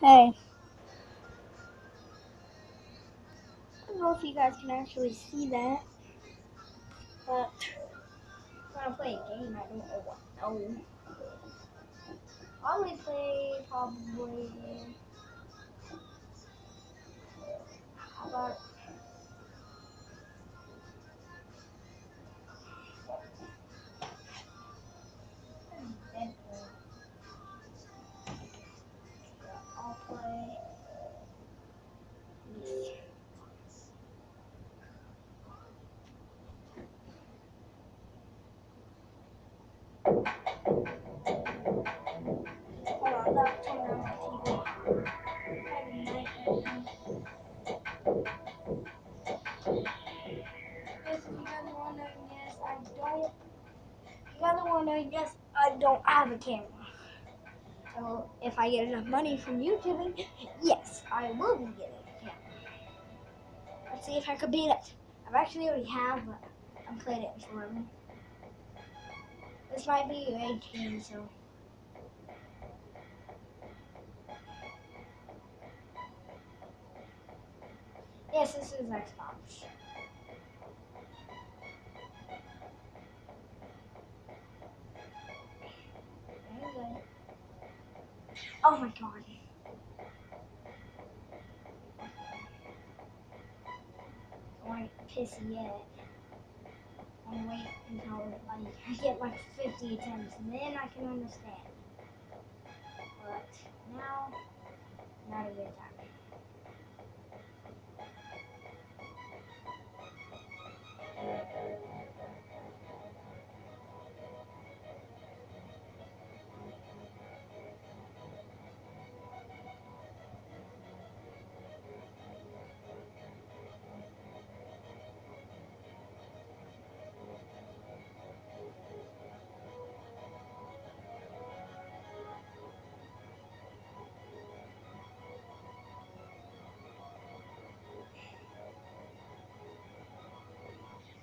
Hey, I don't know if you guys can actually see that, but I'm gonna play a game. I don't know what. Oh, probably play how about Deadpool? I'll play this. Hold on, I gotta turn on my TV. Yes, if you guys are wondering, yes, I don't. If you guys are wondering, yes, I don't have a camera. So if I get enough money from YouTubing, yes, I will be getting a camera. Let's see if I could beat it. I've actually already have, but I've played it before. This might be your age game, so. Yes, this is Xbox. Very good. Oh my god. I ain't pissy yet. I'm gonna wait until like I get like 50 attempts, and then I can understand. But now, not a good time.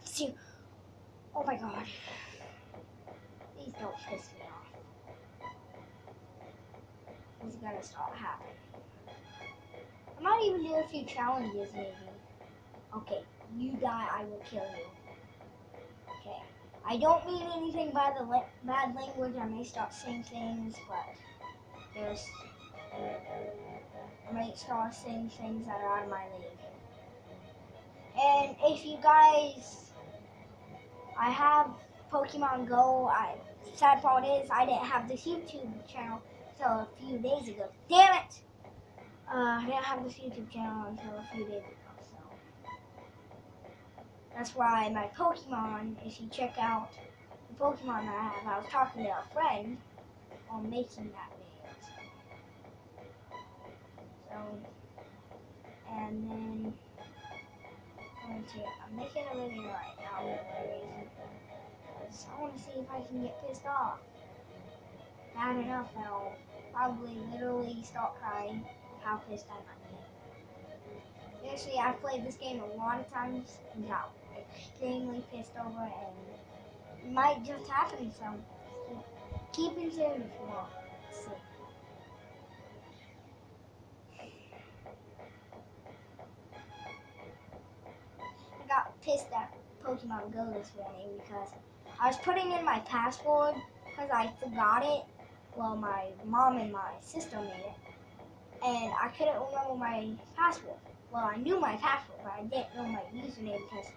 See, oh my god. Please don't piss me off. This is gonna stop happening. I might even do a few challenges, maybe. Okay, you die, I will kill you. Okay. I don't mean anything by the bad language. I may start saying things, but there's I might start saying things that are out of my league. And if you guys, I have Pokemon Go. Sad part is I didn't have this YouTube channel until a few days ago. Damn it! I didn't have this YouTube channel until a few days ago. So that's why my Pokemon. If you check out the Pokemon that I have, I was talking to a friend on making that video. So, and then I'm making a video right now for a reason. Because I want to see if I can get pissed off. Bad enough that I'll probably literally start crying how pissed I might get. Actually, I've played this game a lot of times and got extremely pissed over it, and it might just happen, so keep it tuned if you want to see. I got pissed at Pokemon Go this morning because I was putting in my password because I forgot it. Well, my mom and my sister made it, and I couldn't remember my password. Well, I knew my password, but I didn't know my username because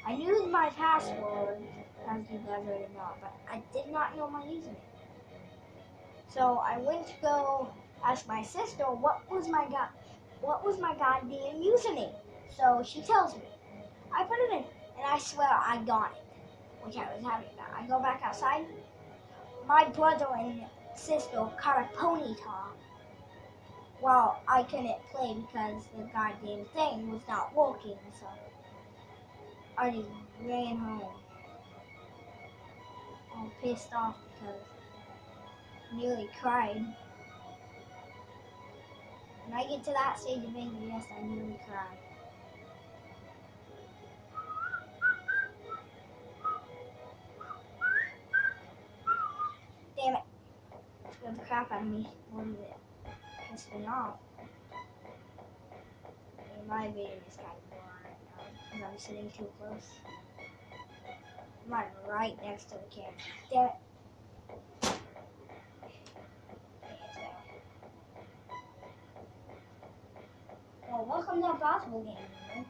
I knew my password, as you guys already know, but I did not know my username. So I went to go ask my sister what was my goddamn username. So she tells me. I put it in, and I swear I got it, which I was having that. I go back outside. My brother and sister caught a ponytail. Well, I couldn't play because the goddamn thing was not working, so I just ran home. I'm pissed off because I nearly cried. When I get to that stage of anger, yes, I nearly cried. Damn it. Scared the crap out of me. What is it? pissed me off. And my video is kind of boring right now because I'm sitting too close. I'm like right next to the camera. Damn it. Well, welcome to Impossible Game, man.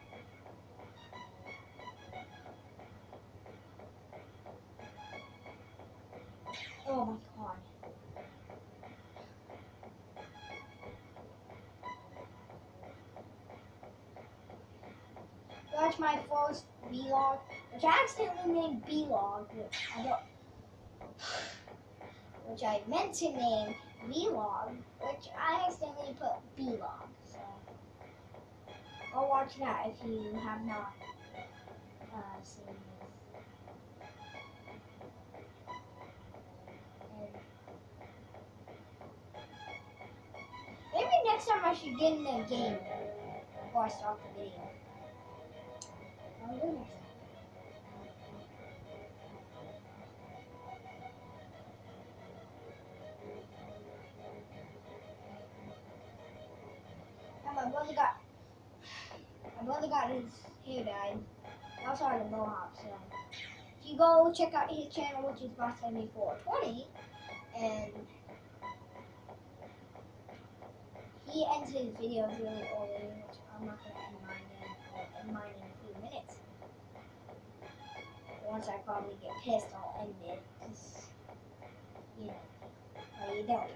Oh my god. Watch my first vlog, which I accidentally named vlog, which I meant to name vlog, which I accidentally put vlog. So go watch that if you have not seen this. And maybe next time I should get in a game before I start the video. I'll do next time. And my brother got his hair dyed. I also had a mohawk, so if you go check out his channel, which is Boss7420, and he ends his videos really early, which I'm not going to end mine in. I'll end mine in a few minutes. Once I probably get pissed, I'll end it. Cause, you know, well, you don't.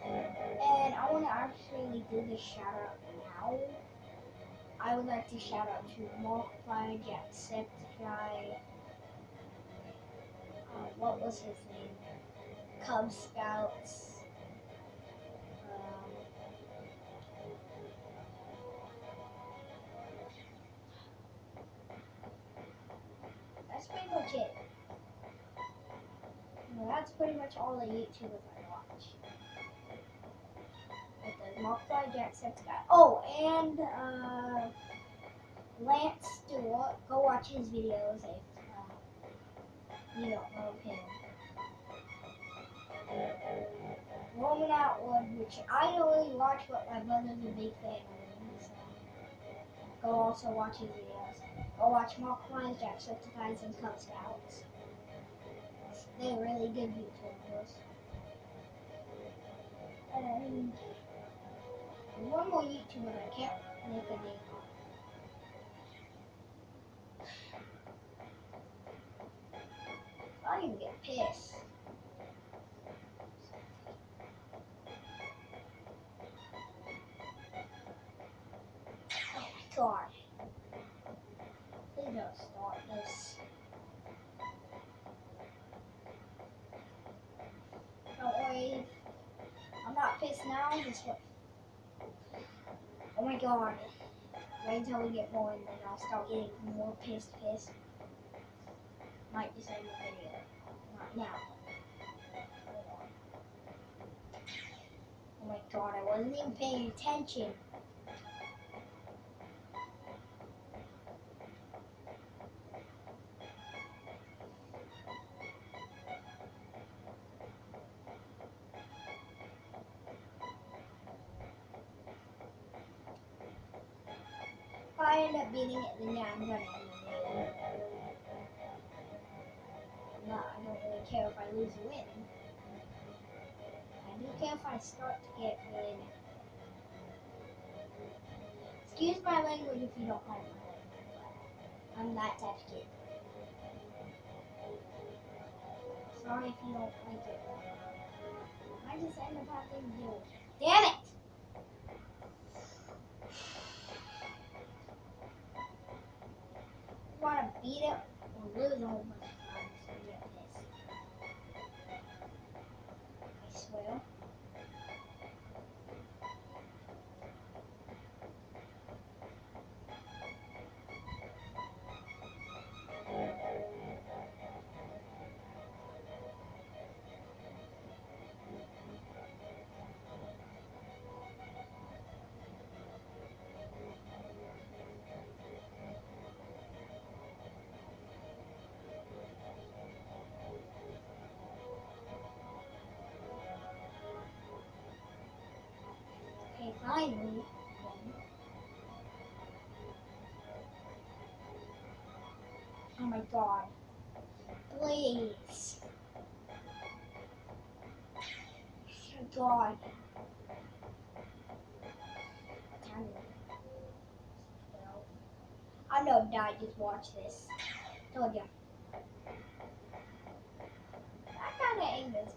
And I want to actually do this shout out now. I would like to shout out to Multiply, Jacksepticeye, what was his name? Cub Scouts. That's pretty much it. Well, that's pretty much all the YouTubers I watch. It does Multiply, Jacksepticeye. Oh, and Lance Stewart. Go watch his videos if you don't know him. Roman Outward, which I don't really watch, but my brother's a big fan of him, so go also watch his videos. Go watch Multiply, Jacksepticeye, and Cub Scouts. They're really good YouTubers. And one more YouTuber I can't make a name on. I even get pissed. Oh my god. Please don't start this. Don't worry. I'm not pissed now, just wait. Oh my god. Wait until we get more and then I'll start getting more pissed. Might just end the video. Not now. Hold on. Oh my god, I wasn't even paying attention. If I end up beating it, then yeah, I'm gonna end the video. I don't really care if I lose or win. I do care if I start to get really mad. Excuse my language if you don't like my language, but I'm that type of kid. Sorry if you don't like it. I just end up having to do it. Damn it! You want to beat it or lose a whole bunch of times and get pissed. I swear. Finally. Oh my god. Please. Oh god. I'm no die, just watch this. Told ya. That kinda angers me.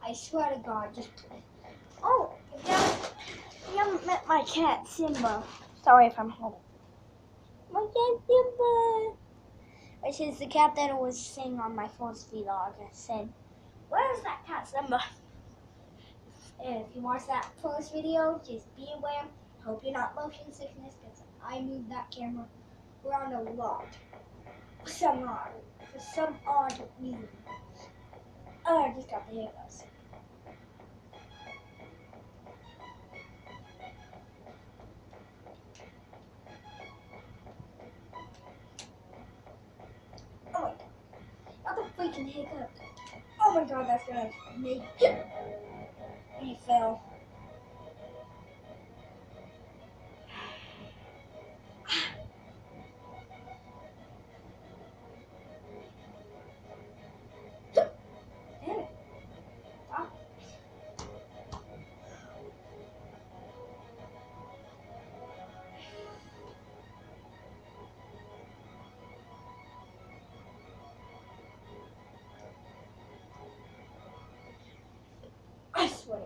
I swear to God, just. Oh, you haven't met my cat, Simba. Sorry if I'm home. My cat, Simba. Which is the cat that I was saying on my first vlog. I said, where's that cat, Simba? And if you watch that first video, just be aware. Hope you're not motion sickness, because I moved that camera around a lot. For some odd reason. Oh, I just got the hiccups. Oh my god. Not the freaking hiccup. Oh my god, that's gonna make me fail. Damn it. Stop. I swear.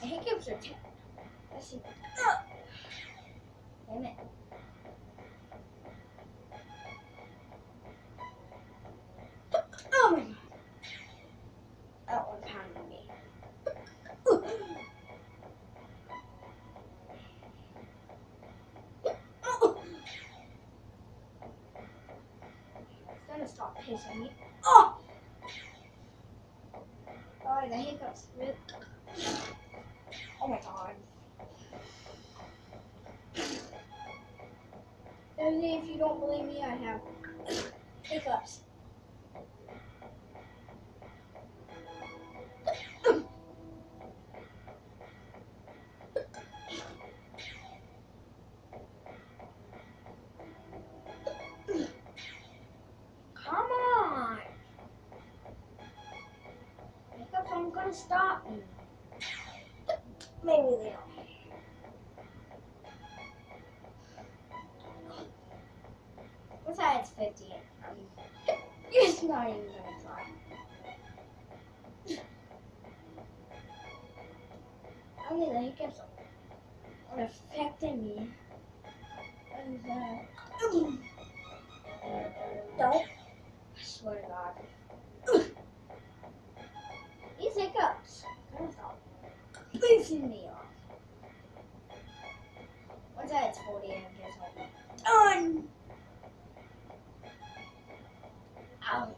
The hiccups are let's see. Damn it. Oh my god. That one pounded me. It's gonna stop pissing me. Oh! Oh, the hiccups. Oh my god. And if you don't believe me, I have hiccups. Come on. Hiccups aren't gonna stop me. Maybe they are. What's that? It's 50. It's not even gonna try. I mean, the hiccups are affecting me. And don't. I swear to God. These hiccups are gonna stop pissing me off. What's that? It's 40 and just done. Ow.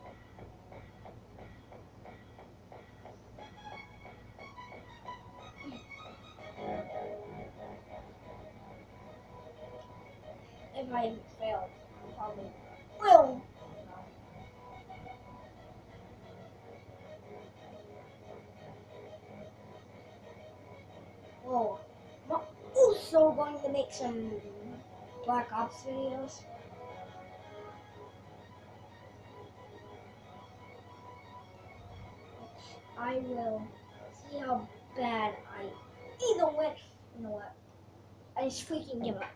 If I fail, I probably will. Whoa. I'm also going to make some Black Ops videos. I will see how bad I either way. You know what? I just freaking give up.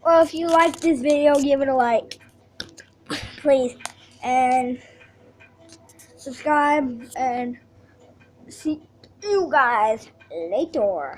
Well, if you like this video, give it a like, please, and subscribe, and see you guys later.